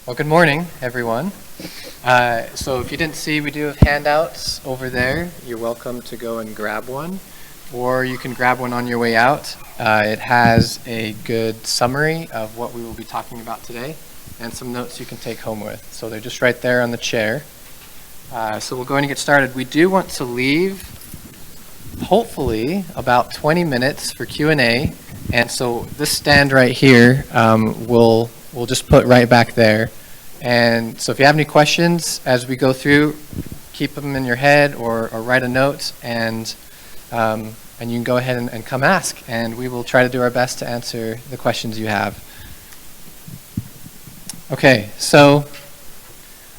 Well, good morning, everyone. So if you didn't see, we do have handouts over there. You're welcome to go and grab one, or you can grab one on your way out. It has a good summary of what we will be talking about today and some notes you can take home with. So they're just right there on the chair. So we'll go ahead and get started. We do want to leave, hopefully, about 20 minutes for Q&A. And so this stand right here, we'll just put right back there. And so if you have any questions as we go through, keep them in your head or write a note, and you can go ahead and come ask, and we will try to do our best to answer the questions you have. Okay, so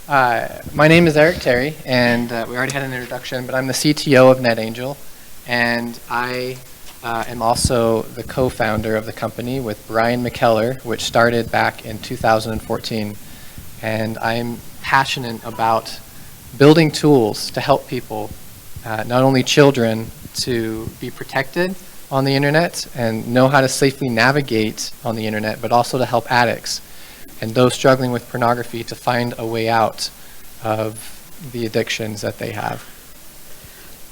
my name is Eric Terry, and we already had an introduction, but I'm the CTO of NetAngel, and I am also the co-founder of the company with Brian McKellar, which started back in 2014. And I'm passionate about building tools to help people, not only children, to be protected on the internet and know how to safely navigate on the internet, but also to help addicts and those struggling with pornography to find a way out of the addictions that they have.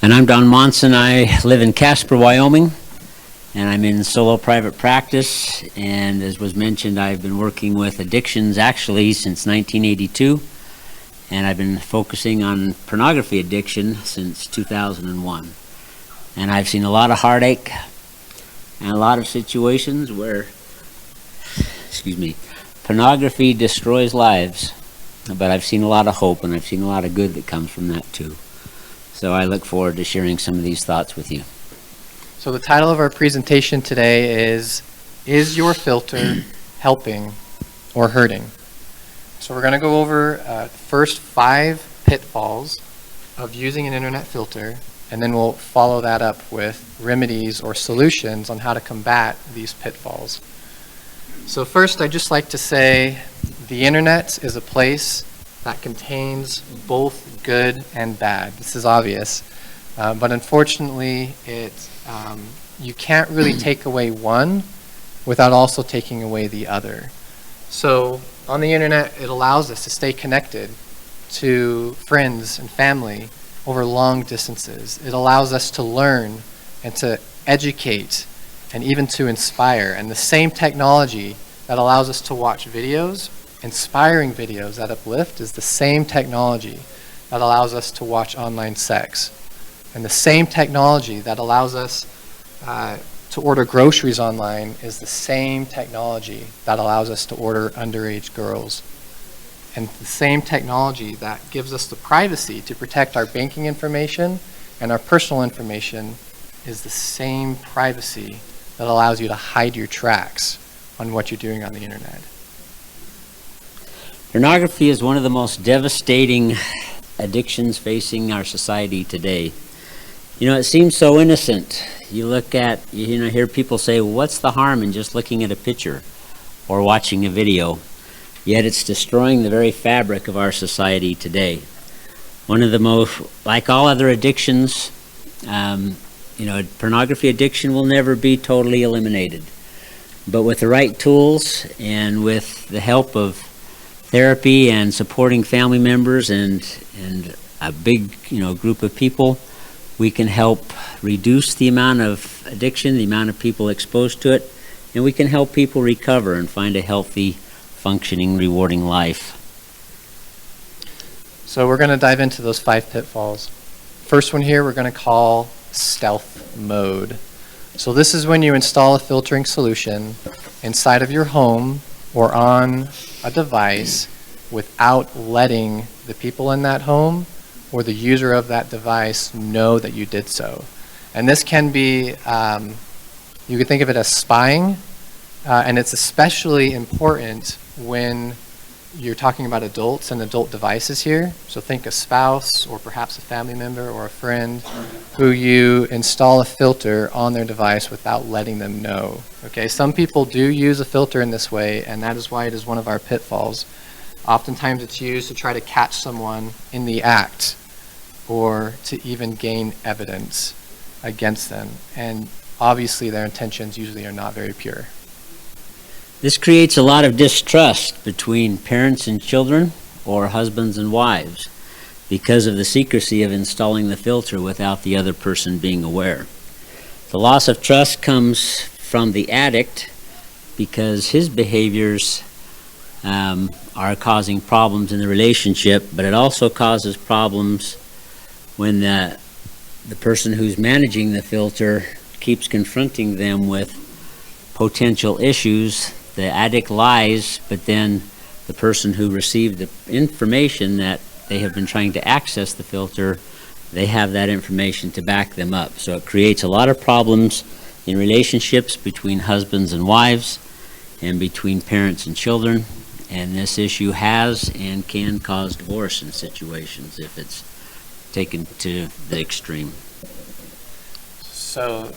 And I'm Don Monson. I live in Casper, Wyoming, and I'm in solo private practice. And as was mentioned, I've been working with addictions actually since 1982, and I've been focusing on pornography addiction since 2001. And I've seen a lot of heartache and a lot of situations where, pornography destroys lives, but I've seen a lot of hope, and I've seen a lot of good that comes from that too. So I look forward to sharing some of these thoughts with you. So the title of our presentation today is your filter helping or hurting? So we're going to go over the first 5 pitfalls of using an internet filter, and then we'll follow that up with remedies or solutions on how to combat these pitfalls. So first, I'd just like to say the internet is a place that contains both good and bad. This is obvious, but unfortunately, you can't really take away one without also taking away the other. So on the internet, it allows us to stay connected to friends and family over long distances. It allows us to learn and to educate and even to inspire. And the same technology that allows us to watch videos, inspiring videos that uplift, is the same technology that allows us to watch online sex. And the same technology that allows us to order groceries online is the same technology that allows us to order underage girls. And the same technology that gives us the privacy to protect our banking information and our personal information is the same privacy that allows you to hide your tracks on what you're doing on the internet. Pornography is one of the most devastating addictions facing our society today. You know, it seems so innocent. You look at, hear people say, well, what's the harm in just looking at a picture or watching a video? Yet it's destroying the very fabric of our society today. One of the most, like all other addictions, pornography addiction will never be totally eliminated. But with the right tools and with the help of therapy and supporting family members and a big group of people, we can help reduce the amount of addiction, the amount of people exposed to it, and we can help people recover and find a healthy, functioning, rewarding life. So we're going to dive into those 5 pitfalls. First one here we're going to call stealth mode. So this is when you install a filtering solution inside of your home or on a device without letting the people in that home or the user of that device know that you did so. And this can be, you could think of it as spying, and it's especially important when you're talking about adults and adult devices here. So think a spouse or perhaps a family member or a friend who you install a filter on their device without letting them know. Okay, some people do use a filter in this way, and that is why it is one of our pitfalls. Oftentimes it's used to try to catch someone in the act or to even gain evidence against them. And obviously their intentions usually are not very pure. This creates a lot of distrust between parents and children, or husbands and wives, because of the secrecy of installing the filter without the other person being aware. The loss of trust comes from the addict because his behaviors are causing problems in the relationship, but it also causes problems when the person who's managing the filter keeps confronting them with potential issues. The addict lies, but then the person who received the information that they have been trying to access the filter, they have that information to back them up. So it creates a lot of problems in relationships between husbands and wives and between parents and children. And this issue has and can cause divorce in situations if it's taken to the extreme. So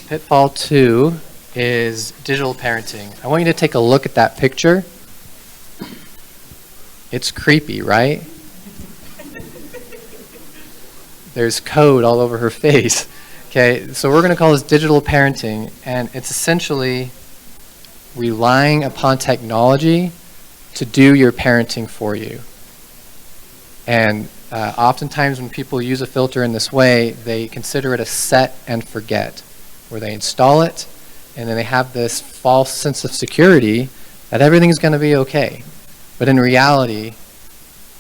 pitfall 2 is digital parenting. I want you to take a look at that picture. It's creepy, right? There's code all over her face. Okay, so we're going to call this digital parenting, and it's essentially relying upon technology to do your parenting for you. And oftentimes when people use a filter in this way, they consider it a set and forget, where they install it, and then they have this false sense of security that everything's going to be okay. But in reality,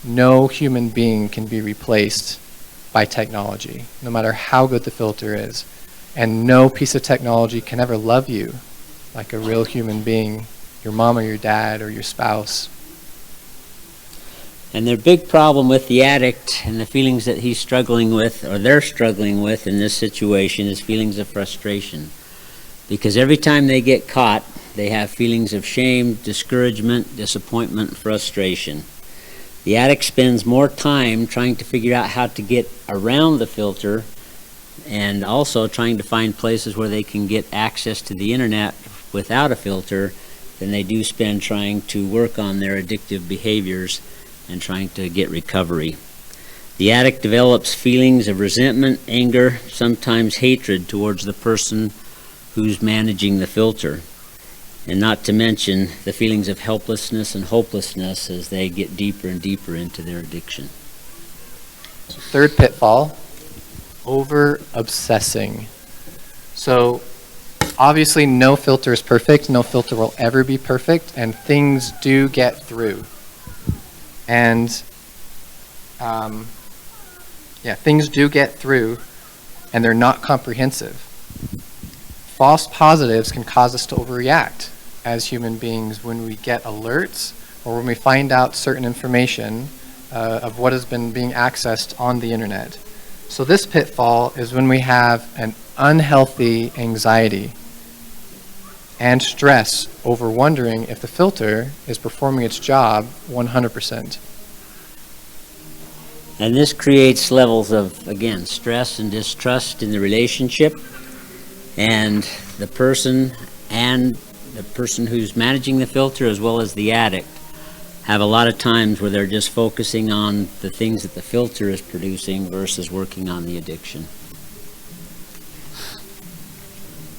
no human being can be replaced by technology, no matter how good the filter is. And no piece of technology can ever love you like a real human being, your mom or your dad or your spouse. And their big problem with the addict and the feelings that he's struggling with, or they're struggling with in this situation, is feelings of frustration. Because every time they get caught, they have feelings of shame, discouragement, disappointment, frustration. The addict spends more time trying to figure out how to get around the filter and also trying to find places where they can get access to the internet without a filter than they do spend trying to work on their addictive behaviors and trying to get recovery. The addict develops feelings of resentment, anger, sometimes hatred towards the person who's managing the filter, and not to mention the feelings of helplessness and hopelessness as they get deeper and deeper into their addiction. Third pitfall, over-obsessing. So obviously no filter is perfect, no filter will ever be perfect, and things do get through. And things do get through, and they're not comprehensive. False positives can cause us to overreact as human beings when we get alerts or when we find out certain information of what has been being accessed on the internet. So this pitfall is when we have an unhealthy anxiety and stress over wondering if the filter is performing its job 100%. And this creates levels of, again, stress and distrust in the relationship, and the person who's managing the filter as well as the addict have a lot of times where they're just focusing on the things that the filter is producing versus working on the addiction.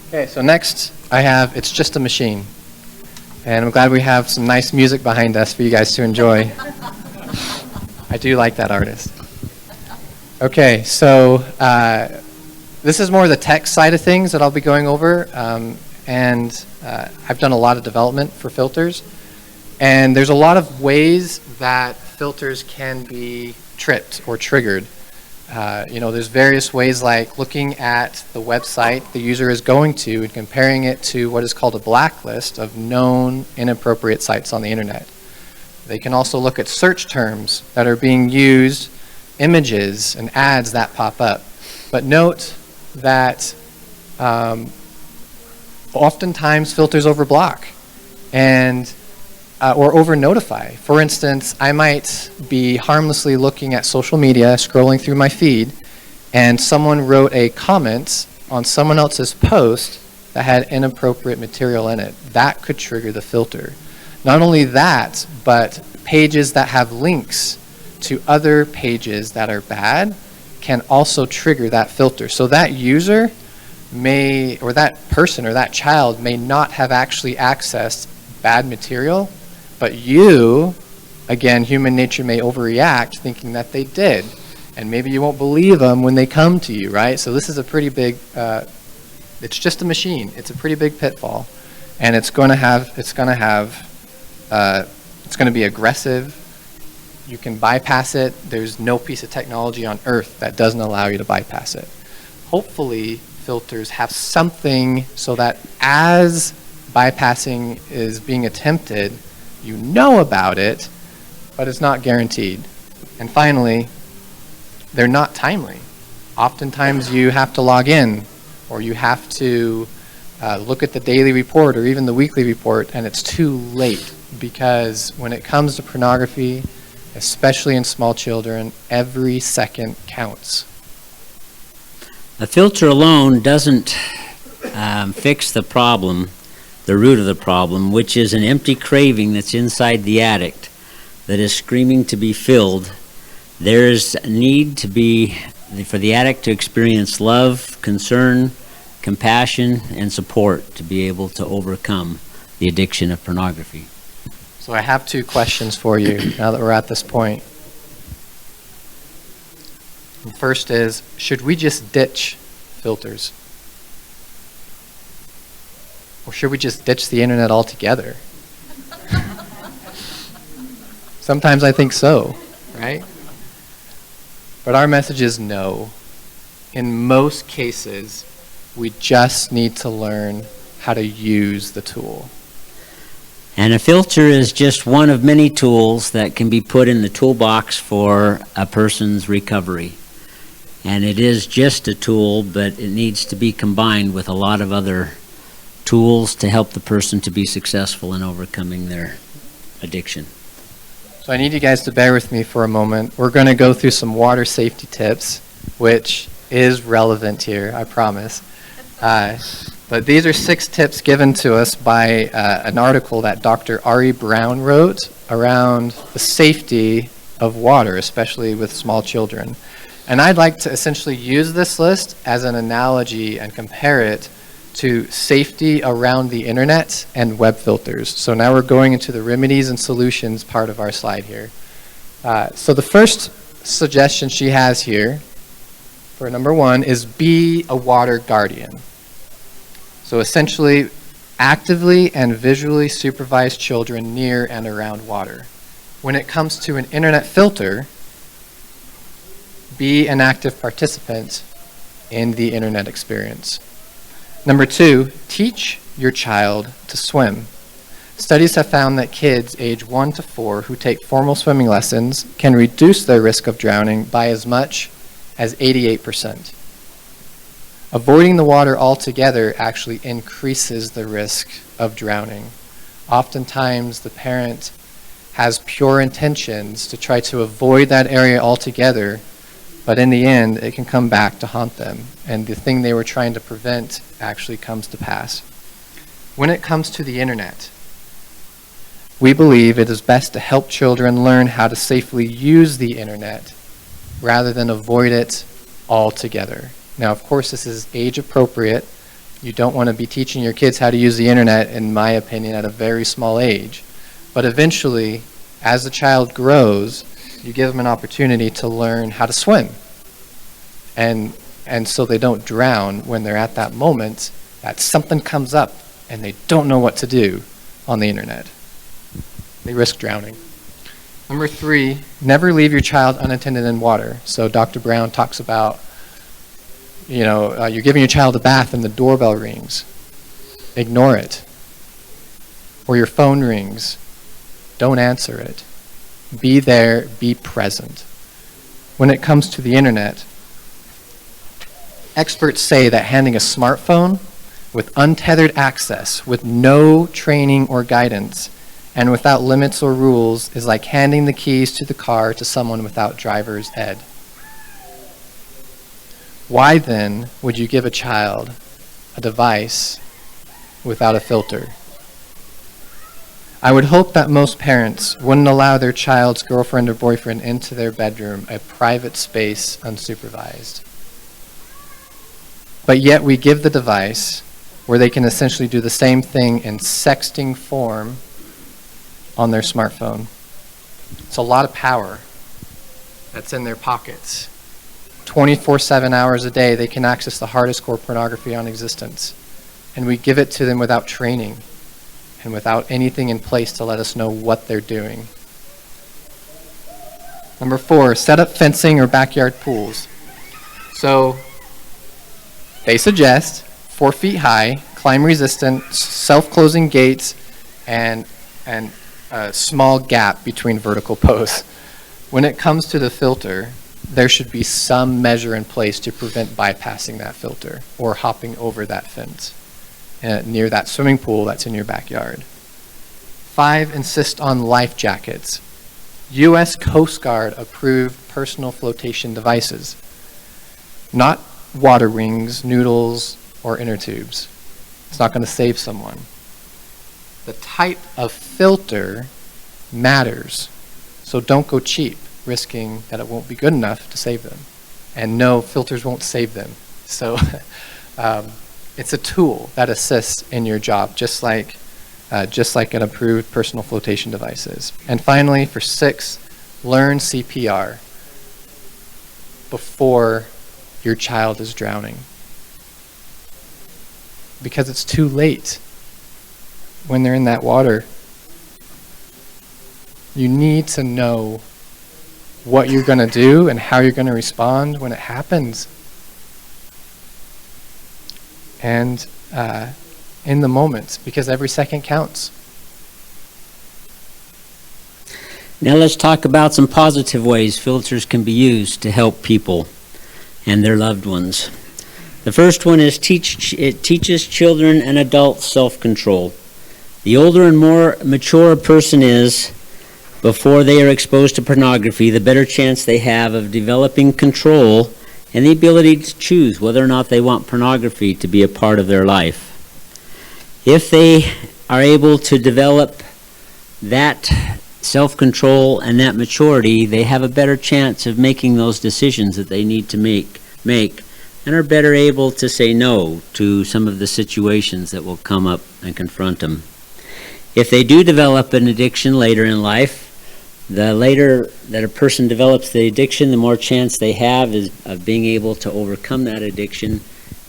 Okay, so next I have It's Just a Machine. And I'm glad we have some nice music behind us for you guys to enjoy. I do like that artist. Okay, so this is more the tech side of things that I'll be going over. And I've done a lot of development for filters. And there's a lot of ways that filters can be tripped or triggered. There's various ways, like looking at the website the user is going to and comparing it to what is called a blacklist of known inappropriate sites on the internet. They can also look at search terms that are being used, images and ads that pop up. But note that oftentimes filters overblock and or over-notify. For instance, I might be harmlessly looking at social media, scrolling through my feed, and someone wrote a comment on someone else's post that had inappropriate material in it. That could trigger the filter. Not only that, but pages that have links to other pages that are bad can also trigger that filter. So that user may, or that person or that child may not have actually accessed bad material, but you, again, human nature may overreact thinking that they did. And maybe you won't believe them when they come to you, right? So this is a pretty big, it's just a machine. It's a pretty big pitfall. And it's going to be aggressive. You can bypass it. There's no piece of technology on earth that doesn't allow you to bypass it. Hopefully, filters have something so that as bypassing is being attempted, you know about it, but it's not guaranteed. And finally, they're not timely. Oftentimes you have to log in, or you have to look at the daily report or even the weekly report, and it's too late, because when it comes to pornography, especially in small children, every second counts. A filter alone doesn't fix the problem, the root of the problem, which is an empty craving that's inside the addict that is screaming to be filled. There's a need to be, for the addict to experience love, concern, compassion, and support to be able to overcome the addiction of pornography. So I have two questions for you now that we're at this point. The first is, should we just ditch filters? Or should we just ditch the internet altogether? Sometimes I think so, right? But our message is no. In most cases, we just need to learn how to use the tool. And a filter is just one of many tools that can be put in the toolbox for a person's recovery. And it is just a tool, but it needs to be combined with a lot of other tools to help the person to be successful in overcoming their addiction. So I need you guys to bear with me for a moment. We're going to go through some water safety tips, which is relevant here, I promise. But these are 6 tips given to us by an article that Dr. Ari Brown wrote around the safety of water, especially with small children. And I'd like to essentially use this list as an analogy and compare it to safety around the internet and web filters. So now we're going into the remedies and solutions part of our slide here. So the first suggestion she has here for number 1 is be a water guardian. So essentially, actively and visually supervise children near and around water. When it comes to an internet filter, be an active participant in the internet experience. Number 2, teach your child to swim. Studies have found that kids age 1 to 4 who take formal swimming lessons can reduce their risk of drowning by as much as 88%. Avoiding the water altogether actually increases the risk of drowning. Oftentimes, the parent has pure intentions to try to avoid that area altogether, but in the end, it can come back to haunt them, and the thing they were trying to prevent actually comes to pass. When it comes to the internet, we believe it is best to help children learn how to safely use the internet rather than avoid it altogether. Now, of course, this is age appropriate. You don't want to be teaching your kids how to use the internet, in my opinion, at a very small age. But eventually, as the child grows, you give them an opportunity to learn how to swim. And so they don't drown when they're at that moment that something comes up and they don't know what to do on the internet. They risk drowning. Number 3, never leave your child unattended in water. So Dr. Brown talks about, you're giving your child a bath and the doorbell rings. Ignore it. Or your phone rings. Don't answer it. Be there, be present. When it comes to the internet, experts say that handing a smartphone with untethered access, with no training or guidance, and without limits or rules is like handing the keys to the car to someone without driver's ed. Why then would you give a child a device without a filter? I would hope that most parents wouldn't allow their child's girlfriend or boyfriend into their bedroom, a private space, unsupervised. But yet we give the device where they can essentially do the same thing in sexting form on their smartphone. It's a lot of power that's in their pockets. 24/7 hours a day, they can access the hardest core pornography on existence. And we give it to them without training and without anything in place to let us know what they're doing. Number 4, set up fencing or backyard pools. So they suggest 4 feet high, climb resistant, self-closing gates, and a small gap between vertical posts. When it comes to the filter, there should be some measure in place to prevent bypassing that filter or hopping over that fence near that swimming pool that's in your backyard. 5, insist on life jackets. U.S. Coast Guard approved personal flotation devices, not water wings, noodles, or inner tubes. It's not going to save someone. The type of filter matters, so don't go cheap, risking that it won't be good enough to save them. And no, filters won't save them. So it's a tool that assists in your job, just like an approved personal flotation device is. And finally, for 6, learn CPR before your child is drowning. Because it's too late when they're in that water. You need to know what you're going to do and how you're going to respond when it happens. And in the moment, because every second counts. Now let's talk about some positive ways filters can be used to help people and their loved ones. The first one is it teaches children and adults self-control. The older and more mature a person is before they are exposed to pornography, the better chance they have of developing control and the ability to choose whether or not they want pornography to be a part of their life. If they are able to develop that self-control and that maturity, they have a better chance of making those decisions that they need to make and are better able to say no to some of the situations that will come up and confront them. If they do develop an addiction later in life, the later that a person develops the addiction, the more chance they have of being able to overcome that addiction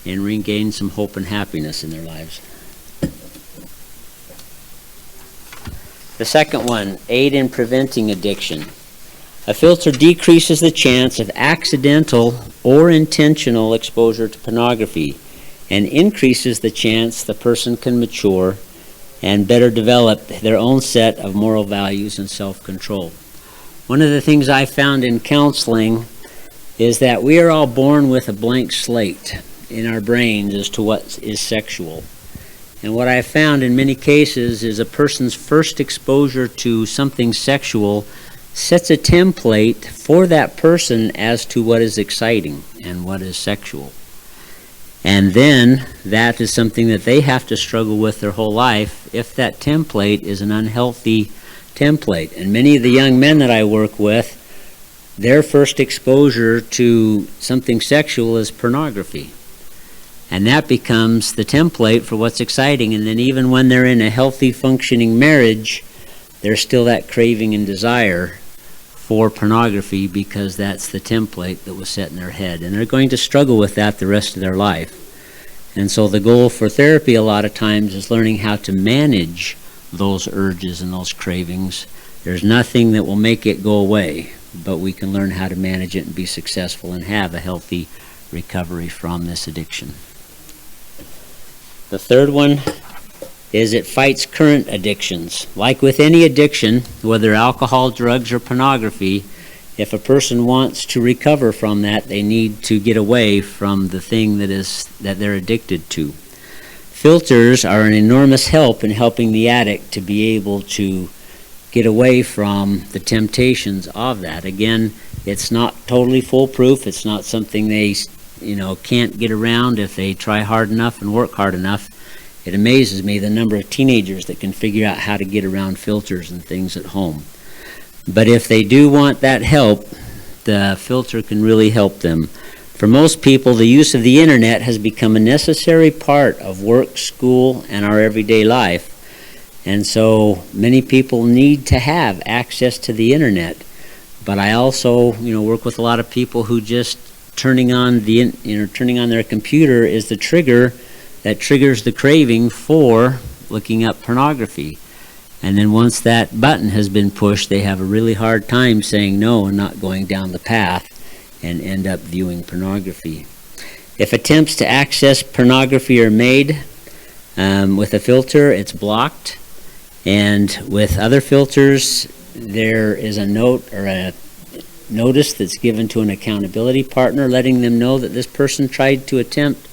and regain some hope and happiness in their lives. The second one, aid in preventing addiction. A filter decreases the chance of accidental or intentional exposure to pornography and increases the chance the person can mature and better develop their own set of moral values and self-control. One of the things I found in counseling is that we are all born with a blank slate in our brains as to what is sexual. And what I found in many cases is a person's first exposure to something sexual sets a template for that person as to what is exciting and what is sexual. And then that is something that they have to struggle with their whole life if that template is an unhealthy template. And many of the young men that I work with, their first exposure to something sexual is pornography. And that becomes the template for what's exciting. And then even when they're in a healthy, functioning marriage, there's still that craving and desire for pornography because that's the template that was set in their head. And they're going to struggle with that the rest of their life. And so the goal for therapy a lot of times is learning how to manage those urges and those cravings. There's nothing that will make it go away, but we can learn how to manage it and be successful and have a healthy recovery from this addiction. The third one is it fights current addictions. Like with any addiction, whether alcohol, drugs, or pornography, if a person wants to recover from that, they need to get away from the thing that they're addicted to. Filters are an enormous help in helping the addict to be able to get away from the temptations of that. Again, it's not totally foolproof. It's not something they can't get around if they try hard enough and work hard enough. It amazes me the number of teenagers that can figure out how to get around filters and things at home. But if they do want that help, the filter can really help them. For most people, the use of the internet has become a necessary part of work, school, and our everyday life. And so many people need to have access to the internet. But I also, work with a lot of people who just turning on their computer is the trigger that triggers the craving for looking up pornography. And then once that button has been pushed, they have a really hard time saying no and not going down the path and end up viewing pornography. If attempts to access pornography are made with a filter, it's blocked. And with other filters, there is a note or a notice that's given to an accountability partner letting them know that this person tried to attempt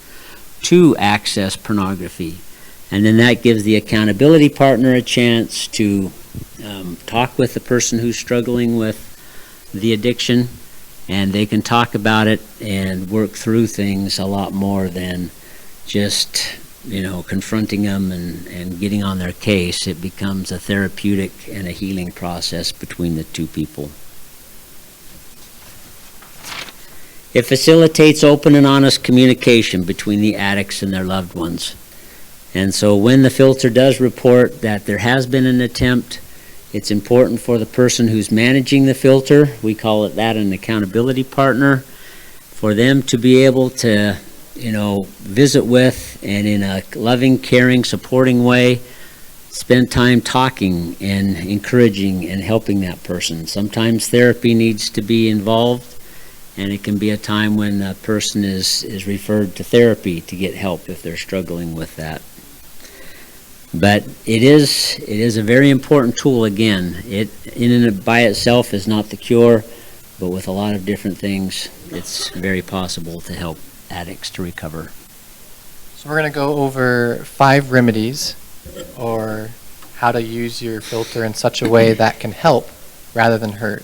to access pornography. And then that gives the accountability partner a chance to talk with the person who's struggling with the addiction, and they can talk about it and work through things a lot more than just confronting them and getting on their case. It becomes a therapeutic and a healing process between the two people. It facilitates open and honest communication between the addicts and their loved ones. And so when the filter does report that there has been an attempt, it's important for the person who's managing the filter, we call it that an accountability partner, for them to be able to visit with and in a loving, caring, supporting way, spend time talking and encouraging and helping that person. Sometimes therapy needs to be involved, and it can be a time when a person is referred to therapy to get help if they're struggling with that. But it is a very important tool. Again, it in and by itself is not the cure, but with a lot of different things, it's very possible to help addicts to recover. So we're going to go over 5 remedies, or how to use your filter in such a way that can help rather than hurt.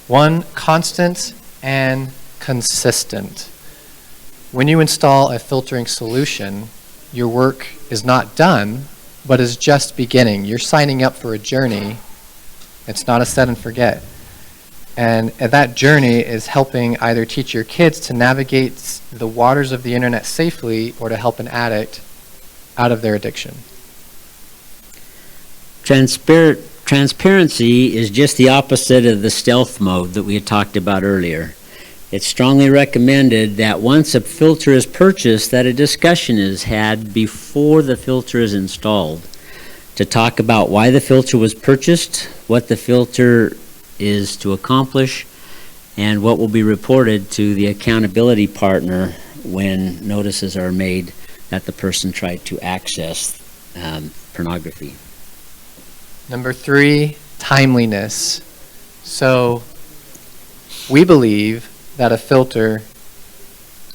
1, constant and consistent. When you install a filtering solution, your work is not done, but is just beginning. You're signing up for a journey. It's not a set and forget. And that journey is helping either teach your kids to navigate the waters of the internet safely, or to help an addict out of their addiction. Transparency is just the opposite of the stealth mode that we had talked about earlier. It's strongly recommended that once a filter is purchased, that a discussion is had before the filter is installed to talk about why the filter was purchased, what the filter is to accomplish, and what will be reported to the accountability partner when notices are made that the person tried to access pornography. Number 3, timeliness. So we believe that a filter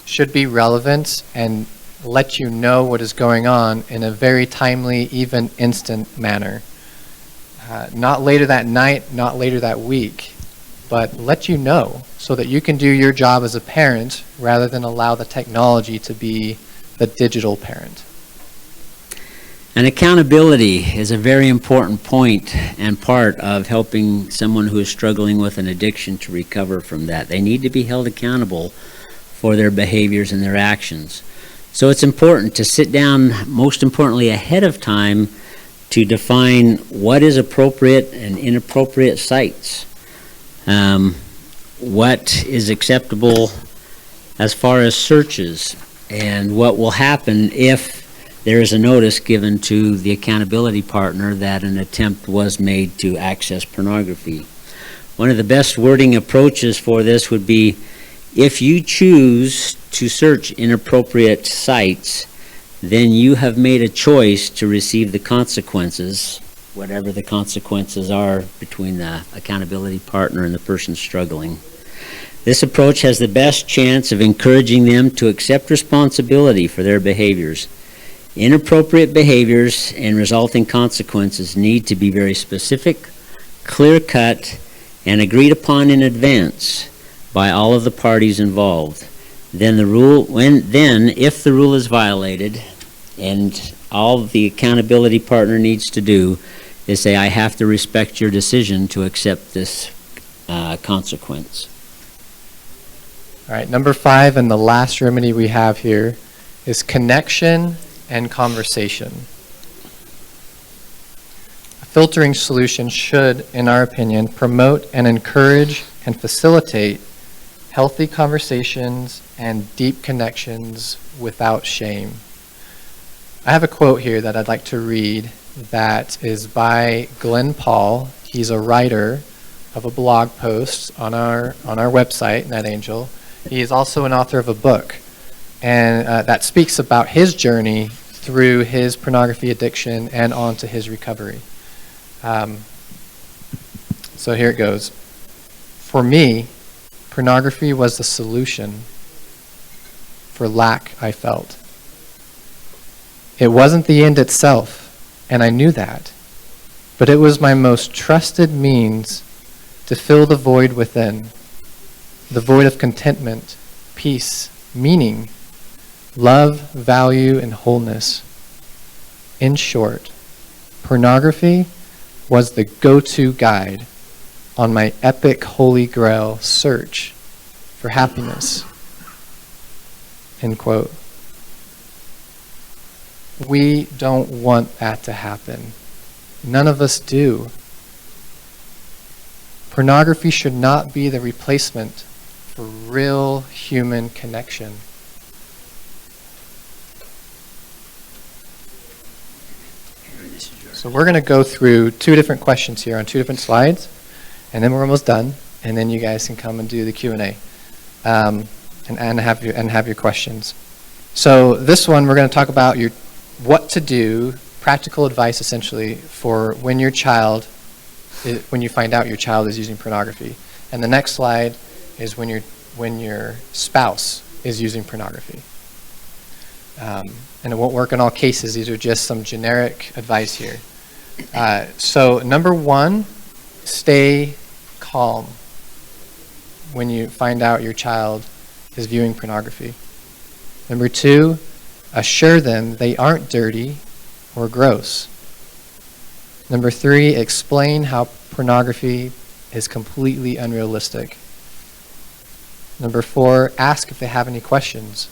should be relevant and let you know what is going on in a very timely, even instant manner. Not later that night, not later that week, but let you know so that you can do your job as a parent rather than allow the technology to be the digital parent. And accountability is a very important point and part of helping someone who is struggling with an addiction to recover from that. They need to be held accountable for their behaviors and their actions. So it's important to sit down, most importantly ahead of time, to define what is appropriate and inappropriate sites. What is acceptable as far as searches, and what will happen if there is a notice given to the accountability partner that an attempt was made to access pornography. One of the best wording approaches for this would be, if you choose to search inappropriate sites, then you have made a choice to receive the consequences, whatever the consequences are between the accountability partner and the person struggling. This approach has the best chance of encouraging them to accept responsibility for their behaviors. Inappropriate behaviors and resulting consequences need to be very specific, clear-cut, and agreed upon in advance by all of the parties involved. Then if the rule is violated, and all the accountability partner needs to do is say, I have to respect your decision to accept this consequence. All right, number 5, and the last remedy we have here, is connection and conversation. filtering solution should, in our opinion, promote and encourage and facilitate healthy conversations and deep connections without shame. I have a quote here that I'd like to read that is by Glenn Paul. He's a writer of a blog post on our website, NetAngel. He is also an author of a book, and that speaks about his journey through his pornography addiction and on to his recovery. So here it goes. For me, pornography was the solution for lack I felt. It wasn't the end itself, and I knew that, but it was my most trusted means to fill the void within, the void of contentment, peace, meaning, love, value, and wholeness. In short, pornography was the go-to guide on my epic holy grail search for happiness. End quote. We don't want that to happen. None of us do. Pornography should not be the replacement for real human connection. So we're going to go through 2 different questions here on 2 different slides, and then we're almost done, and then you guys can come and do the Q&A and have your questions. So this one, we're going to talk about what to do, practical advice essentially for when you find out your child is using pornography. And the next slide is when your spouse is using pornography. And it won't work in all cases. These are just some generic advice here. So number 1, stay calm when you find out your child is viewing pornography. Number 2, assure them they aren't dirty or gross. Number 3, explain how pornography is completely unrealistic. Number 4, ask if they have any questions.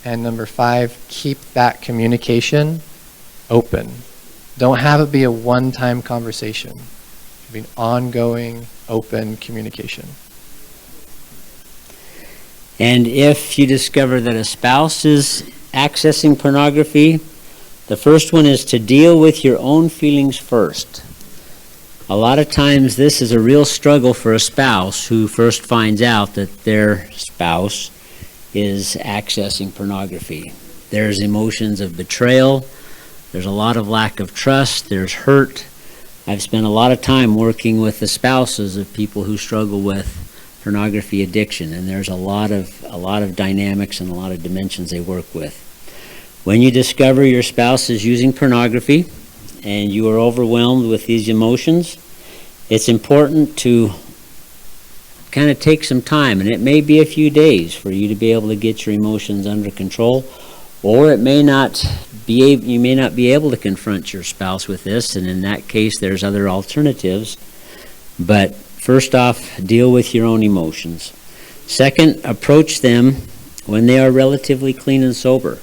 And number 5, keep that communication open. Don't have it be a one-time conversation. It should be an ongoing, open communication. And if you discover that a spouse is accessing pornography, the first one is to deal with your own feelings first. A lot of times this is a real struggle for a spouse who first finds out that their spouse is accessing pornography. There's emotions of betrayal. There's a lot of lack of trust. There's hurt. I've spent a lot of time working with the spouses of people who struggle with pornography addiction, and there's a lot of dynamics and a lot of dimensions they work with. When you discover your spouse is using pornography and you are overwhelmed with these emotions, it's important to kind of take some time, and it may be a few days for you to be able to get your emotions under control, or you may not be able to confront your spouse with this, and in that case there's other alternatives. But first off, deal with your own emotions. Second, approach them when they are relatively clean and sober.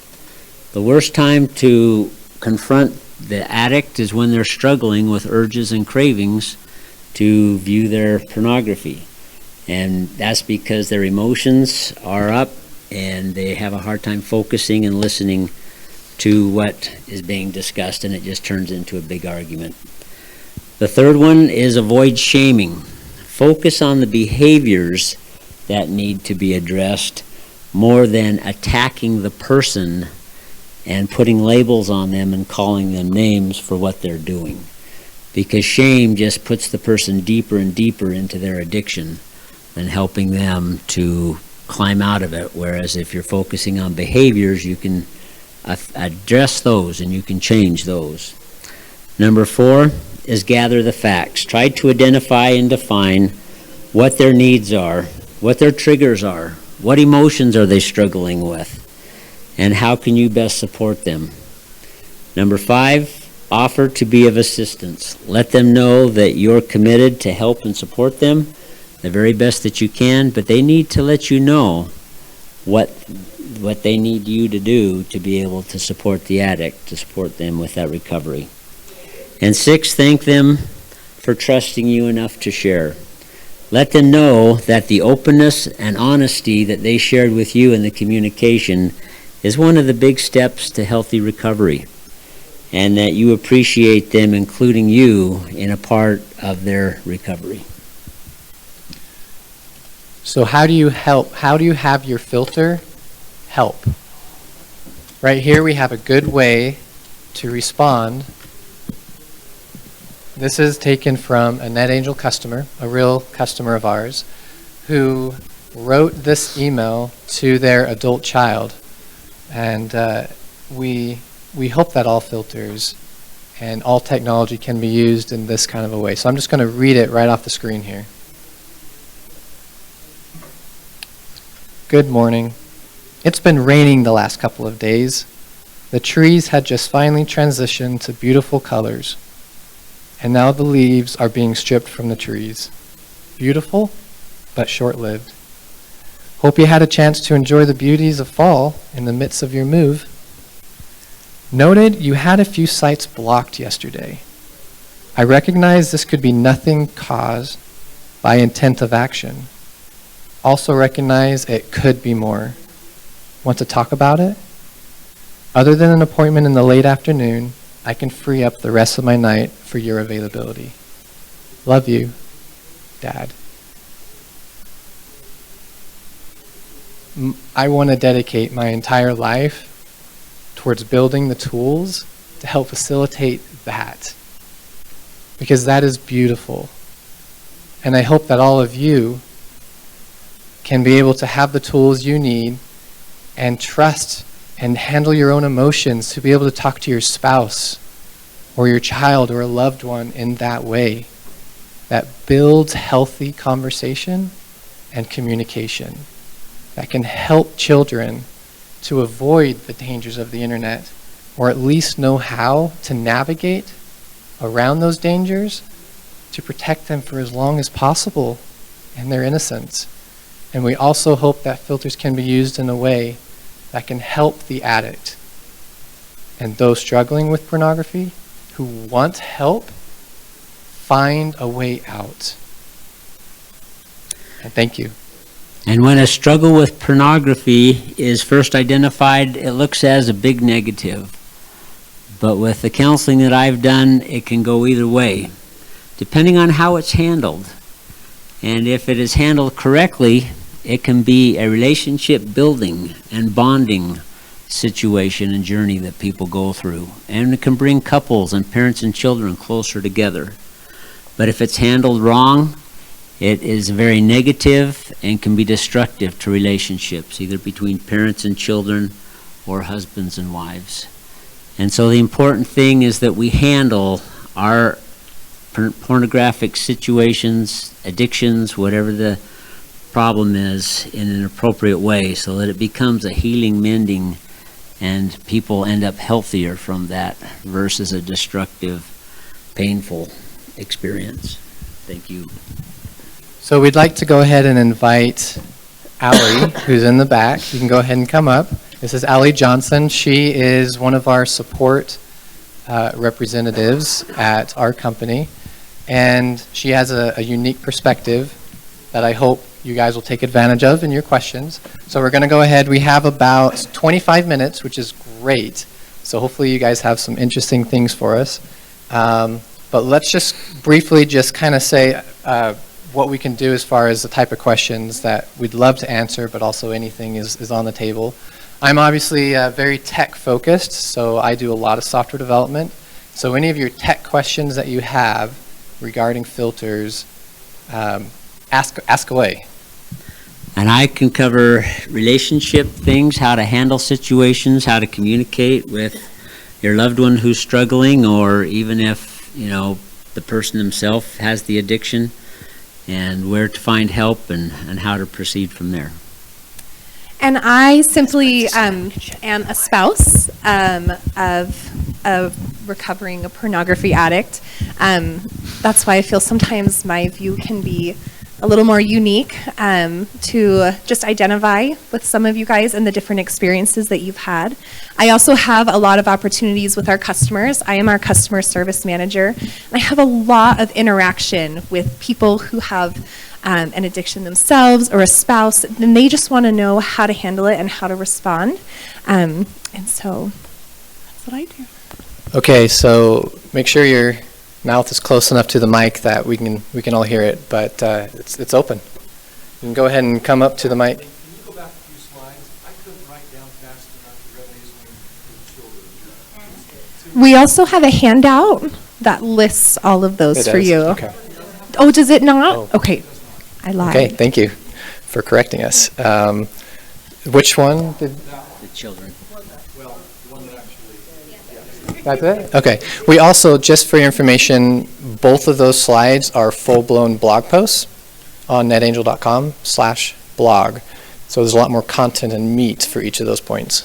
The worst time to confront the addict is when they're struggling with urges and cravings to view their pornography. And that's because their emotions are up and they have a hard time focusing and listening to what is being discussed, and it just turns into a big argument. The third one is avoid shaming. Focus on the behaviors that need to be addressed more than attacking the person and putting labels on them and calling them names for what they're doing. Because shame just puts the person deeper and deeper into their addiction than helping them to climb out of it. Whereas if you're focusing on behaviors, you can address those and you can change those. Number 4 is gather the facts. Try to identify and define what their needs are, what their triggers are, what emotions are they struggling with, and how can you best support them. Number 5, offer to be of assistance. Let them know that you're committed to help and support them the very best that you can, but they need to let you know what they need you to do to be able to support the addict, to support them with that recovery. And 6, thank them for trusting you enough to share. Let them know that the openness and honesty that they shared with you in the communication is one of the big steps to healthy recovery, and that you appreciate them including you in a part of their recovery. So how do you help? How do you have your filter help? Right here we have a good way to respond. This is taken from a NetAngel customer, a real customer of ours, who wrote this email to their adult child. And we hope that all filters and all technology can be used in this kind of a way. So I'm just going to read it right off the screen here. Good morning. It's been raining the last couple of days. The trees had just finally transitioned to beautiful colors, and now the leaves are being stripped from the trees. Beautiful, but short-lived. Hope you had a chance to enjoy the beauties of fall in the midst of your move. Noted you had a few sites blocked yesterday. I recognize this could be nothing caused by intent of action. Also recognize it could be more. Want to talk about it? Other than an appointment in the late afternoon, I can free up the rest of my night for your availability. Love you, Dad. I want to dedicate my entire life towards building the tools to help facilitate that, because that is beautiful. And I hope that all of you can be able to have the tools you need and trust and handle your own emotions to be able to talk to your spouse or your child or a loved one in that way that builds healthy conversation and communication, that can help children to avoid the dangers of the internet, or at least know how to navigate around those dangers to protect them for as long as possible in their innocence. And we also hope that filters can be used in a way that can help the addict and those struggling with pornography who want help find a way out. And thank you. And when a struggle with pornography is first identified, it looks as a big negative. But with the counseling that I've done, it can go either way, depending on how it's handled. And if it is handled correctly, it can be a relationship building and bonding situation and journey that people go through. And it can bring couples and parents and children closer together. But if it's handled wrong, it is very negative and can be destructive to relationships, either between parents and children or husbands and wives. And so the important thing is that we handle our pornographic situations, addictions, whatever the problem is, in an appropriate way so that it becomes a healing, mending, and people end up healthier from that versus a destructive, painful experience. Thank you. So we'd like to go ahead and invite Allie, who's in the back. You can go ahead and come up. This is Allie Johnson. She is one of our support representatives at our company, and she has a unique perspective that I hope you guys will take advantage of in your questions. So we're going to go ahead. We have about 25 minutes, which is great. So hopefully you guys have some interesting things for us. But let's just briefly just kind of say what we can do as far as the type of questions that we'd love to answer, but also anything is on the table. I'm obviously very tech focused, so I do a lot of software development. So any of your tech questions that you have regarding filters, ask away. And I can cover relationship things, how to handle situations, how to communicate with your loved one who's struggling, or even if, the person himself has the addiction, and where to find help and how to proceed from there. And I simply am a spouse of a recovering pornography addict. That's why I feel sometimes my view can be a little more unique to just identify with some of you guys and the different experiences that you've had. I also have a lot of opportunities with our customers. I am our customer service manager. And I have a lot of interaction with people who have an addiction themselves or a spouse, and they just want to know how to handle it and how to respond. And so that's what I do. Okay, so make sure your mouth is close enough to the mic that we can all hear it, but it's open. You can go ahead and come up to the mic. Can you go back a few slides? I couldn't write down fast enough the revenues for children. We also have a handout that lists all of those It for does, you. okay. Oh, does it not? Oh. Okay, I lied. Okay, thank you for correcting us. Which one? The children. That's it? Okay. We also, just for your information, both of those slides are full-blown blog posts on netangel.com/blog. So there's a lot more content and meat for each of those points.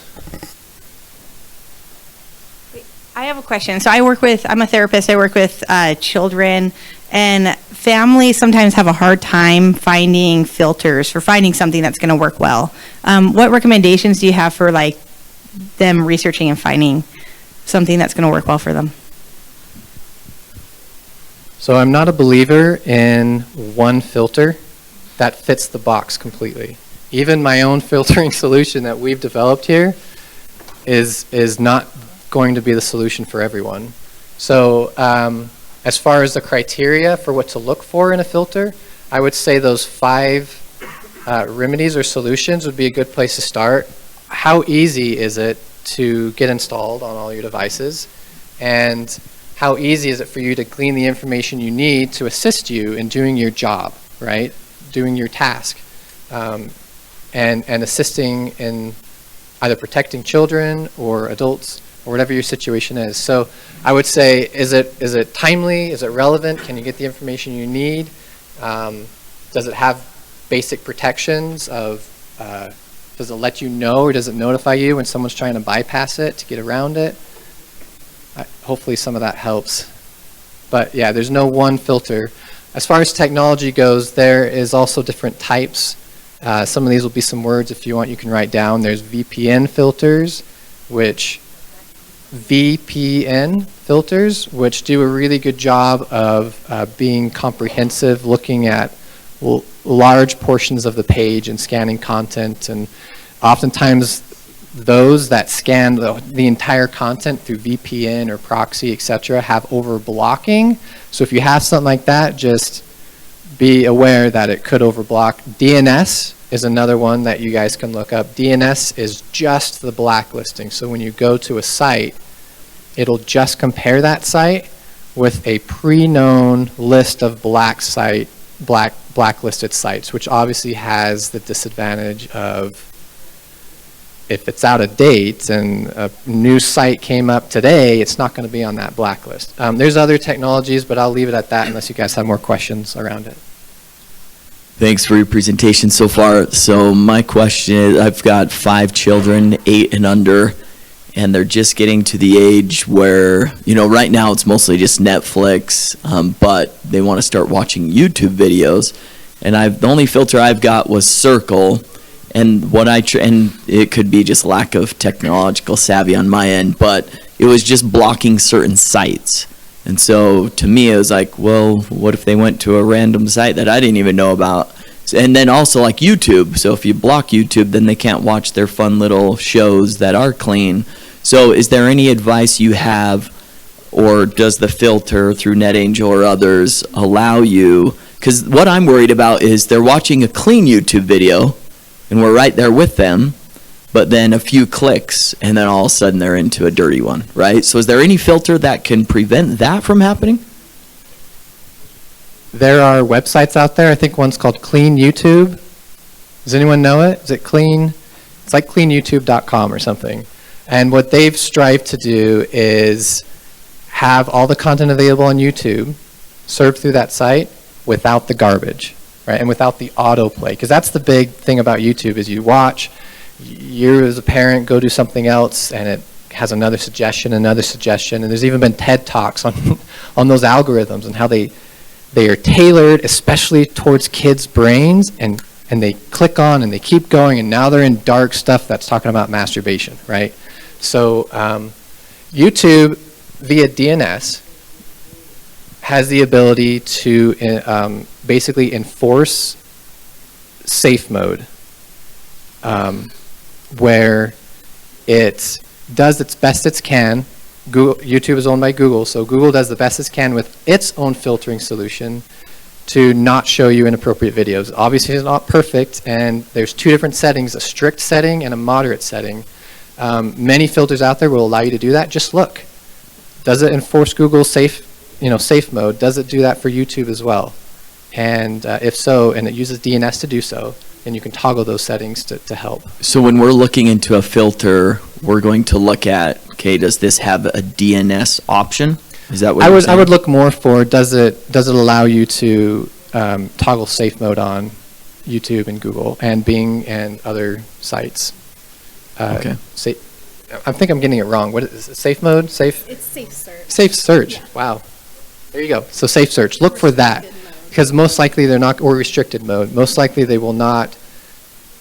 I have a question. So I'm a therapist. I work with children, and families sometimes have a hard time finding filters for finding something that's going to work well. What recommendations do you have for like them researching and finding something that's going to work well for them? So I'm not a believer in one filter that fits the box completely. Even my own filtering solution that we've developed here is not going to be the solution for everyone. So as far as the criteria for what to look for in a filter, I would say those 5 remedies or solutions would be a good place to start. How easy is it to get installed on all your devices, and how easy is it for you to glean the information you need to assist you in doing your job, right? Doing your task, and assisting in either protecting children or adults or whatever your situation is. So I would say, is it timely? Is it relevant? Can you get the information you need? Does it have basic protections of does it let you know, or does it notify you when someone's trying to bypass it to get around it? Hopefully some of that helps. But yeah, there's no one filter. As far as technology goes, there is also different types. Some of these will be some words if you want you can write down. There's VPN filters, which do a really good job of being comprehensive, looking at large portions of the page and scanning content, and oftentimes those that scan the entire content through VPN or proxy, etc., have overblocking. So if you have something like that, just be aware that it could overblock. DNS is another one that you guys can look up. DNS is just the blacklisting. So when you go to a site, it'll just compare that site with a pre-known list of blacklisted sites, which obviously has the disadvantage of, if it's out of date and a new site came up today, it's not going to be on that blacklist. There's other technologies, but I'll leave it at that unless you guys have more questions around it. Thanks for your presentation so far. So my question is, I've got 5 children, 8 and under, and they're just getting to the age where, right now it's mostly just Netflix, but they want to start watching YouTube videos. And the only filter I've got was Circle, and and it could be just lack of technological savvy on my end, but it was just blocking certain sites. And so to me, it was like, well, what if they went to a random site that I didn't even know about? And then also like YouTube. So if you block YouTube, then they can't watch their fun little shows that are clean. So is there any advice you have, or does the filter through NetAngel or others allow you? Because what I'm worried about is they're watching a clean YouTube video, and we're right there with them, but then a few clicks, and then all of a sudden they're into a dirty one, right? So is there any filter that can prevent that from happening? There are websites out there. I think one's called Clean YouTube. Does anyone know it? Is it clean? It's like cleanyoutube.com or something. And what they've strived to do is have all the content available on YouTube served through that site without the garbage, right? And without the autoplay. Because that's the big thing about YouTube is you watch, you as a parent go do something else, and it has another suggestion, and there's even been TED Talks on those algorithms and how they they are tailored especially towards kids' brains, and they click on and they keep going, and now they're in dark stuff that's talking about masturbation, right? So YouTube via DNS has the ability to basically enforce safe mode, where it does its best it can. YouTube is owned by Google, so Google does the best it can with its own filtering solution to not show you inappropriate videos. Obviously, it's not perfect, and there's two different settings, a strict setting and a moderate setting. Many filters out there will allow you to do that. Just look. Does it enforce Google's safe mode? Does it do that for YouTube as well? And if so, and it uses DNS to do so, then you can toggle those settings to help. So when we're looking into a filter, we're going to look at, okay, does this have a DNS option? Is that what I would look more for, does it allow you to toggle safe mode on YouTube and Google and Bing and other sites? Okay. I think I'm getting it wrong. What is it? Safe mode? Safe? It's safe search. Safe search. Yeah. Wow. There you go. So safe search. Look for that, because most likely they're not, or restricted mode. Most likely they will not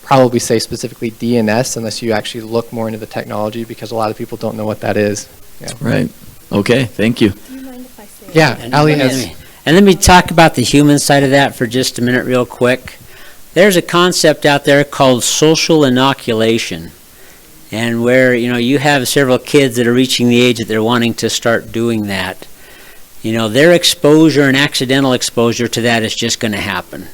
probably say specifically DNS unless you actually look more into the technology, because a lot of people don't know what that is. Yeah. Right. Okay. Thank you. Do you mind if I say Yeah. And Ali let has. me- and let me talk about the human side of that for just a minute real quick. There's a concept out there called social inoculation, and where you have several kids that are reaching the age that they're wanting to start doing that. Their exposure and accidental exposure to that is just going to happen.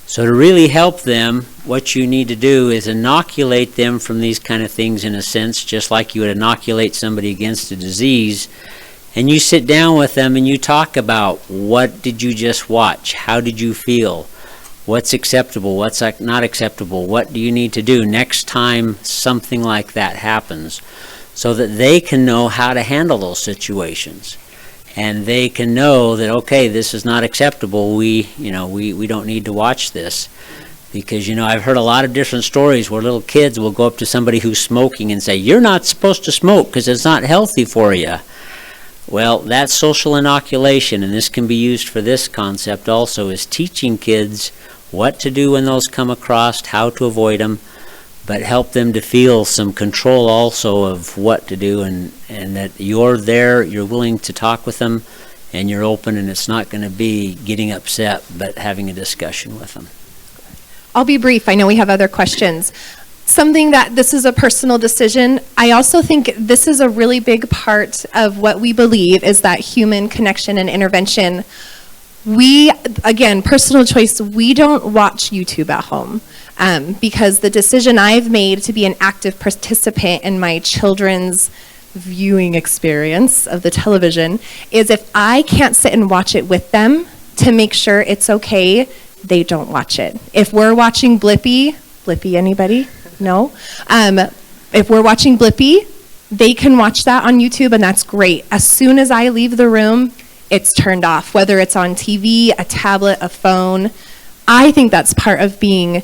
So to really help them, what you need to do is inoculate them from these kind of things, in a sense, just like you would inoculate somebody against a disease. And you sit down with them and you talk about, what did you just watch? How did you feel? What's acceptable? What's not acceptable? What do you need to do next time something like that happens? So that they can know how to handle those situations. And they can know that, okay, this is not acceptable. We don't need to watch this. Because, I've heard a lot of different stories where little kids will go up to somebody who's smoking and say, you're not supposed to smoke because it's not healthy for you. Well, that's social inoculation, and this can be used for this concept also, is teaching kids what to do when those come across, how to avoid them, but help them to feel some control also of what to do, and that you're there, you're willing to talk with them, and you're open, and it's not going to be getting upset, but having a discussion with them. I'll be brief. I know we have other questions. Something that this is a personal decision. I also think this is a really big part of what we believe is that human connection and intervention. We, again, personal choice, we don't watch YouTube at home because the decision I've made to be an active participant in my children's viewing experience of the television is, if I can't sit and watch it with them to make sure it's okay, they don't watch it. If we're watching Blippi, anybody? No? If we're watching Blippi, they can watch that on YouTube, and that's great. As soon as I leave the room, it's turned off, whether it's on TV, a tablet, a phone. I think that's part of being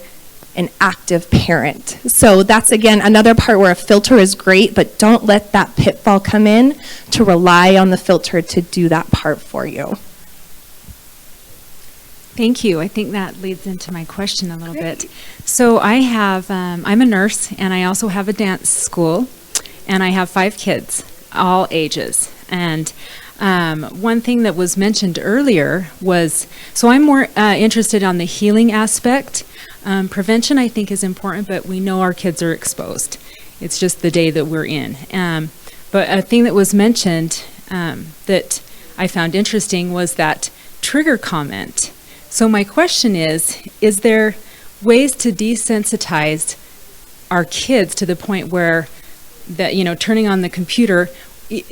an active parent. So that's, again, another part where a filter is great, but don't let that pitfall come in to rely on the filter to do that part for you. Thank you. I think that leads into my question a little bit. So I have, I'm a nurse, and I also have a dance school, and I have 5 kids, all ages. And one thing that was mentioned earlier was, so I'm more interested on the healing aspect. Prevention, I think, is important, but we know our kids are exposed. It's just the day that we're in. But a thing that was mentioned that I found interesting was that trigger comment. So my question is there ways to desensitize our kids to the point where that, turning on the computer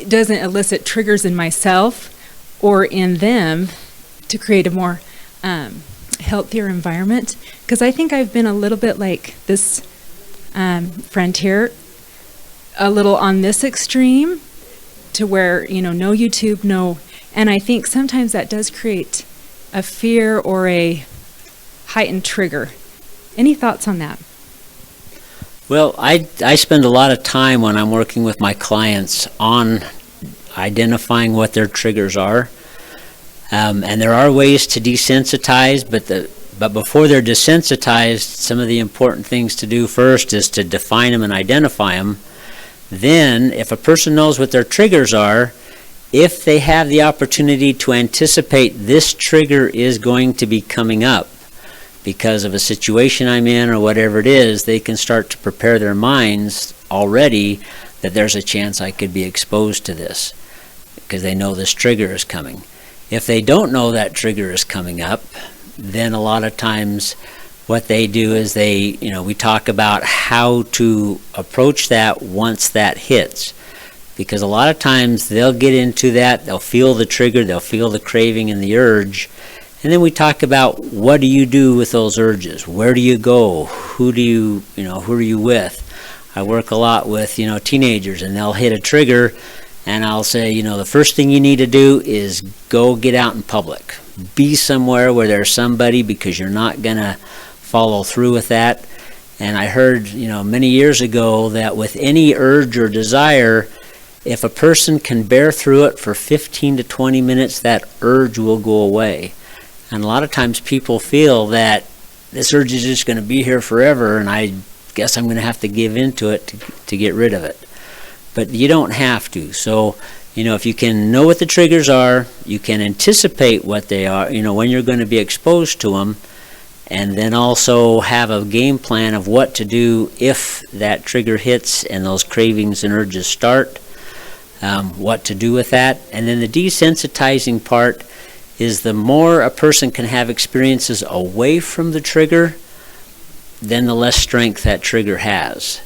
doesn't elicit triggers in myself or in them to create a more healthier environment? Because I think I've been a little bit like this friend here, a little on this extreme to where, no YouTube, no. And I think sometimes that does create a fear or a heightened trigger. Any thoughts on that? Well, I spend a lot of time when I'm working with my clients on identifying what their triggers are. And there are ways to desensitize, but before they're desensitized, some of the important things to do first is to define them and identify them. Then, if a person knows what their triggers are, if they have the opportunity to anticipate this trigger is going to be coming up because of a situation I'm in or whatever it is, they can start to prepare their minds already that there's a chance I could be exposed to this because they know this trigger is coming. If they don't know that trigger is coming up, then a lot of times what they do is we talk about how to approach that once that hits. Because a lot of times they'll get into that, they'll feel the trigger, they'll feel the craving and the urge, and then we talk about what do you do with those urges? Where do you go? Who are you with? I work a lot with, teenagers, and they'll hit a trigger, and I'll say, the first thing you need to do is go get out in public. Be somewhere where there's somebody, because you're not going to follow through with that. And I heard, many years ago that with any urge or desire, if a person can bear through it for 15 to 20 minutes, that urge will go away. And a lot of times people feel that this urge is just going to be here forever, and I guess I'm going to have to give into it to get rid of it. But you don't have to. So, if you can know what the triggers are, you can anticipate what they are, when you're going to be exposed to them, and then also have a game plan of what to do if that trigger hits and those cravings and urges start. What to do with that. And then the desensitizing part is the more a person can have experiences away from the trigger, then the less strength that trigger has.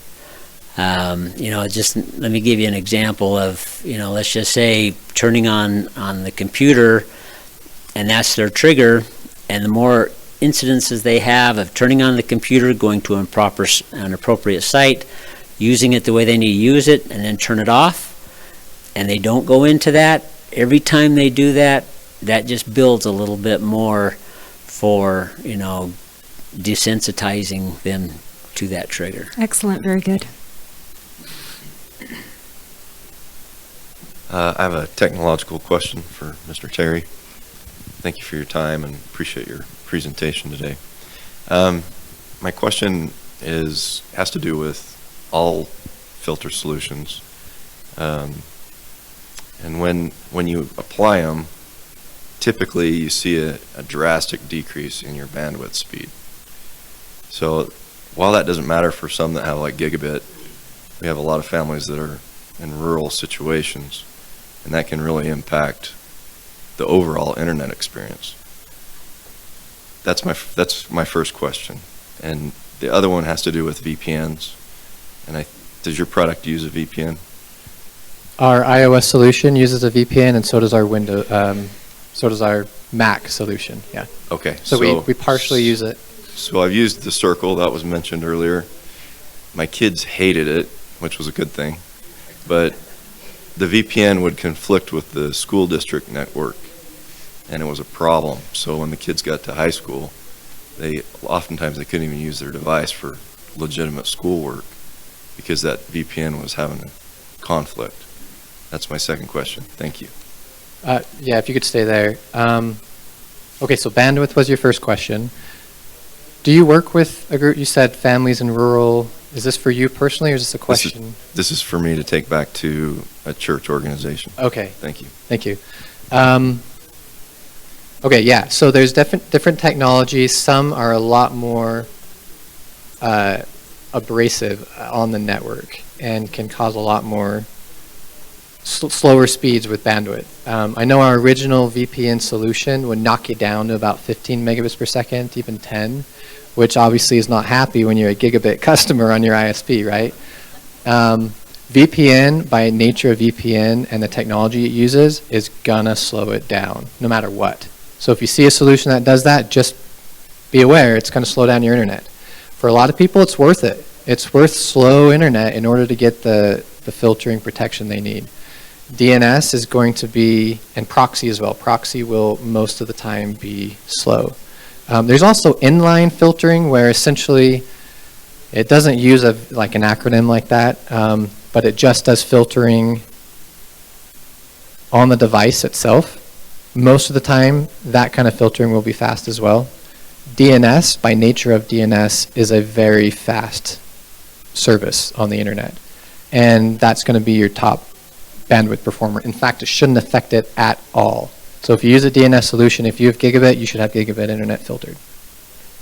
Just let me give you an example of, let's just say turning on the computer, and that's their trigger, and the more incidences they have of turning on the computer, going to an appropriate site, using it the way they need to use it, and then turn it off, and they don't go into that, every time they do that, that just builds a little bit more for, desensitizing them to that trigger. Excellent, very good. I have a technological question for Mr. Terry. Thank you for your time and appreciate your presentation today. My question has to do with all filter solutions. And when you apply them, typically you see a drastic decrease in your bandwidth speed. So while that doesn't matter for some that have like gigabit, we have a lot of families that are in rural situations, and that can really impact the overall internet experience. That's my first question. And the other one has to do with VPNs. And does your product use a VPN? Our iOS solution uses a VPN, and so does our Mac solution. Yeah. Okay. So we partially use it. So I've used the Circle that was mentioned earlier. My kids hated it, which was a good thing, but the VPN would conflict with the school district network, and it was a problem. So when the kids got to high school, oftentimes they couldn't even use their device for legitimate schoolwork because that VPN was having a conflict. That's my second question. Thank you. Yeah, if you could stay there. Okay, so bandwidth was your first question. Do you work with a group? You said families in rural. Is this for you personally, or is this a question? This is for me to take back to a church organization. Okay. Thank you. Thank you. Okay, yeah. So there's different technologies. Some are a lot more abrasive on the network and can cause a lot more slower speeds with bandwidth. I know our original VPN solution would knock you down to about 15 megabits per second, even 10, which obviously is not happy when you're a gigabit customer on your ISP, right? VPN, by nature of VPN and the technology it uses, is gonna slow it down, no matter what. So if you see a solution that does that, just be aware it's gonna slow down your internet. For a lot of people, it's worth it. It's worth slow internet in order to get the filtering protection they need. DNS is going to be, and proxy as well. Proxy will most of the time be slow. There's also inline filtering, where essentially it doesn't use like an acronym like that, but it just does filtering on the device itself. Most of the time, that kind of filtering will be fast as well. DNS, by nature of DNS, is a very fast service on the internet. And that's going to be your top bandwidth performer. In fact, it shouldn't affect it at all. So if you use a DNS solution, if you have gigabit, you should have gigabit internet filtered.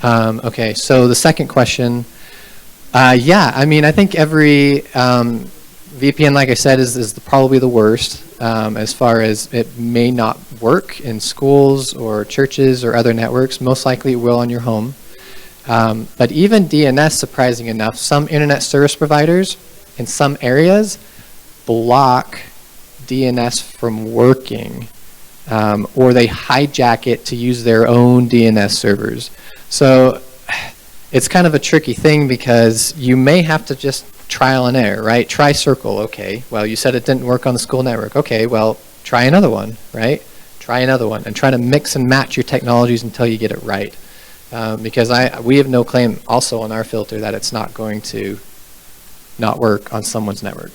Okay, so the second question, yeah, I mean, I think every VPN, like I said, is probably the worst as far as it may not work in schools or churches or other networks. Most likely it will on your home. But even DNS, surprising enough, some internet service providers in some areas block DNS from working, or they hijack it to use their own DNS servers. So it's kind of a tricky thing because you may have to just trial and error, right? Try Circle, okay. Well, you said it didn't work on the school network. Okay, well, try another one, right? Try another one and try to mix and match your technologies until you get it right. Because we have no claim also on our filter that it's not going to not work on someone's network.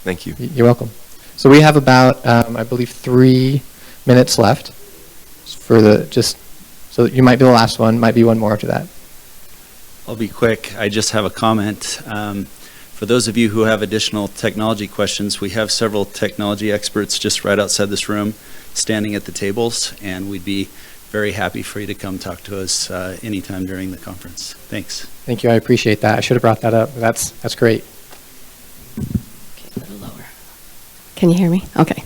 Thank you. You're welcome. So we have about, I believe, 3 minutes left for so you might be the last one, might be one more after that. I'll be quick. I just have a comment. For those of you who have additional technology questions, we have several technology experts just right outside this room standing at the tables, and we'd be very happy for you to come talk to us anytime during the conference. Thanks. Thank you. I appreciate that. I should have brought that up. That's great. Okay, a little lower. Can you hear me? Okay.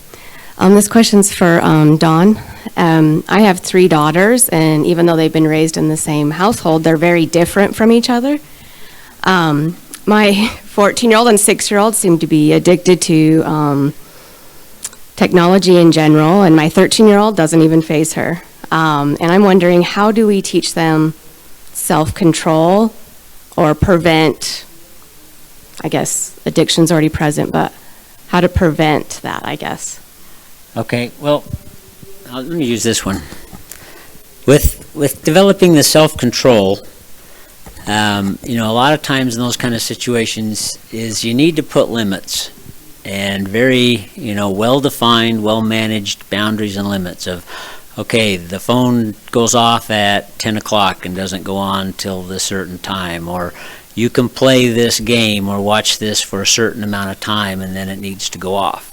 This question's for Dawn. I have 3 daughters, and even though they've been raised in the same household, they're very different from each other. My 14-year-old and 6-year-old seem to be addicted to technology in general, and my 13-year-old doesn't even faze her. And I'm wondering, how do we teach them self-control or prevent, I guess addiction's already present, but how to prevent that, I guess. Okay, well, let me use this one. With developing the self-control, a lot of times in those kind of situations is you need to put limits and very, well-defined, well-managed boundaries and limits of, okay, the phone goes off at 10 o'clock and doesn't go on till this certain time, or you can play this game or watch this for a certain amount of time and then it needs to go off.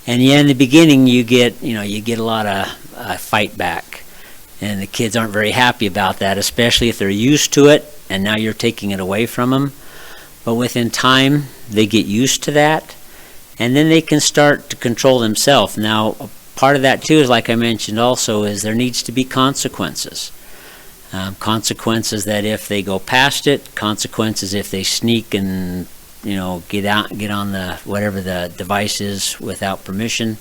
And yeah, in the beginning you get a lot of fight back, and the kids aren't very happy about that, especially if they're used to it and now you're taking it away from them. But within time they get used to that, and then they can start to control themselves. Now, part of that too is, like I mentioned also, is there needs to be consequences. Consequences that if they go past it, consequences if they sneak and get on the whatever the device is without permission.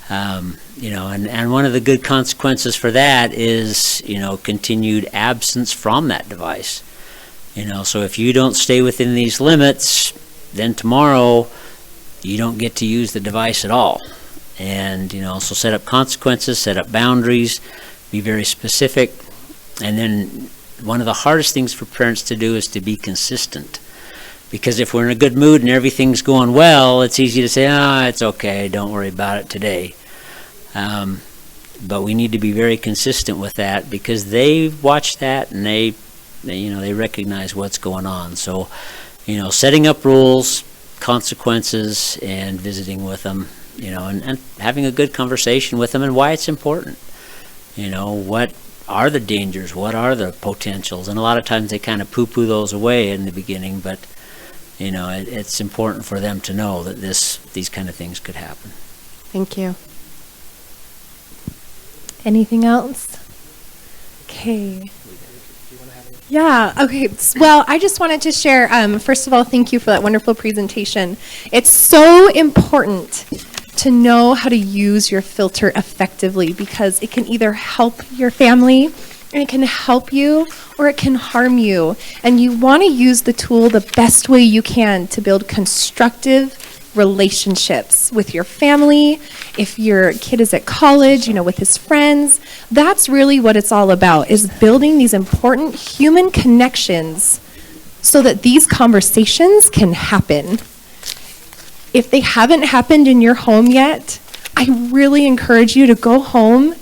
And one of the good consequences for that is continued absence from that device. So if you don't stay within these limits, then tomorrow you don't get to use the device at all. And so set up consequences, set up boundaries, be very specific. And then one of the hardest things for parents to do is to be consistent. Because if we're in a good mood and everything's going well, it's easy to say, it's okay, don't worry about it today. But we need to be very consistent with that, because they watch that and they recognize what's going on. So, setting up rules, consequences, and visiting with them, and having a good conversation with them and why it's important. What are the dangers? What are the potentials? And a lot of times they kind of poo-poo those away in the beginning, but it's important for them to know that these kind of things could happen. Thank you. Anything else? Okay. Yeah, okay. Well, I just wanted to share, first of all, thank you for that wonderful presentation. It's so important to know how to use your filter effectively, because it can either help your family, and it can help you, or it can harm you. And you want to use the tool the best way you can to build constructive relationships with your family. If your kid is at college, with his friends, that's really what it's all about, is building these important human connections so that these conversations can happen. If they haven't happened in your home yet, I really encourage you to go home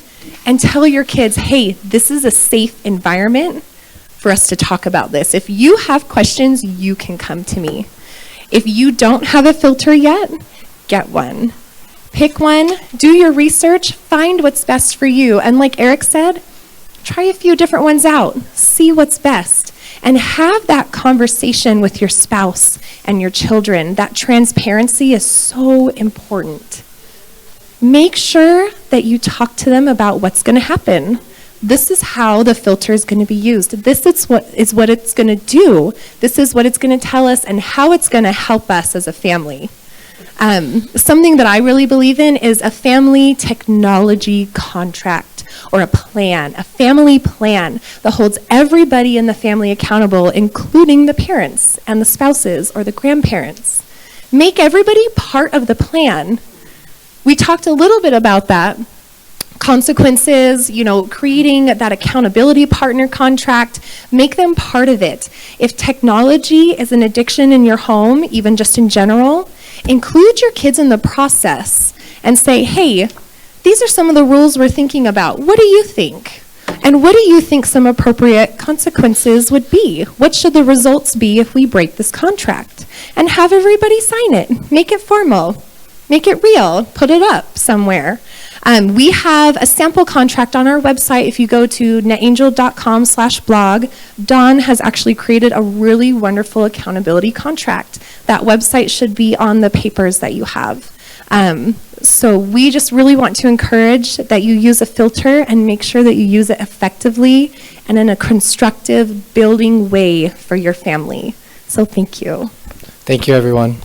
and tell your kids, hey, this is a safe environment for us to talk about this. If you have questions, you can come to me. If you don't have a filter yet, get one. Pick one, do your research, find what's best for you. And like Eric said, try a few different ones out. See what's best. And have that conversation with your spouse and your children. That transparency is so important. Make sure that you talk to them about what's going to happen. This is how the filter is going to be used. This is what it's going to do. This is what it's going to tell us and how it's going to help us as a family. Something that I really believe in is a family technology contract or a plan, a family plan that holds everybody in the family accountable, including the parents and the spouses or the grandparents. Make everybody part of the plan. We talked a little bit about that. Consequences, creating that accountability partner contract, make them part of it. If technology is an addiction in your home, even just in general, include your kids in the process and say, hey, these are some of the rules we're thinking about. What do you think? And what do you think some appropriate consequences would be? What should the results be if we break this contract? And have everybody sign it. Make it formal. Make it real. Put it up somewhere. We have a sample contract on our website. If you go to netangel.com/blog, Dawn has actually created a really wonderful accountability contract. That website should be on the papers that you have. So we just really want to encourage that you use a filter and make sure that you use it effectively and in a constructive, building way for your family. So thank you. Thank you, everyone.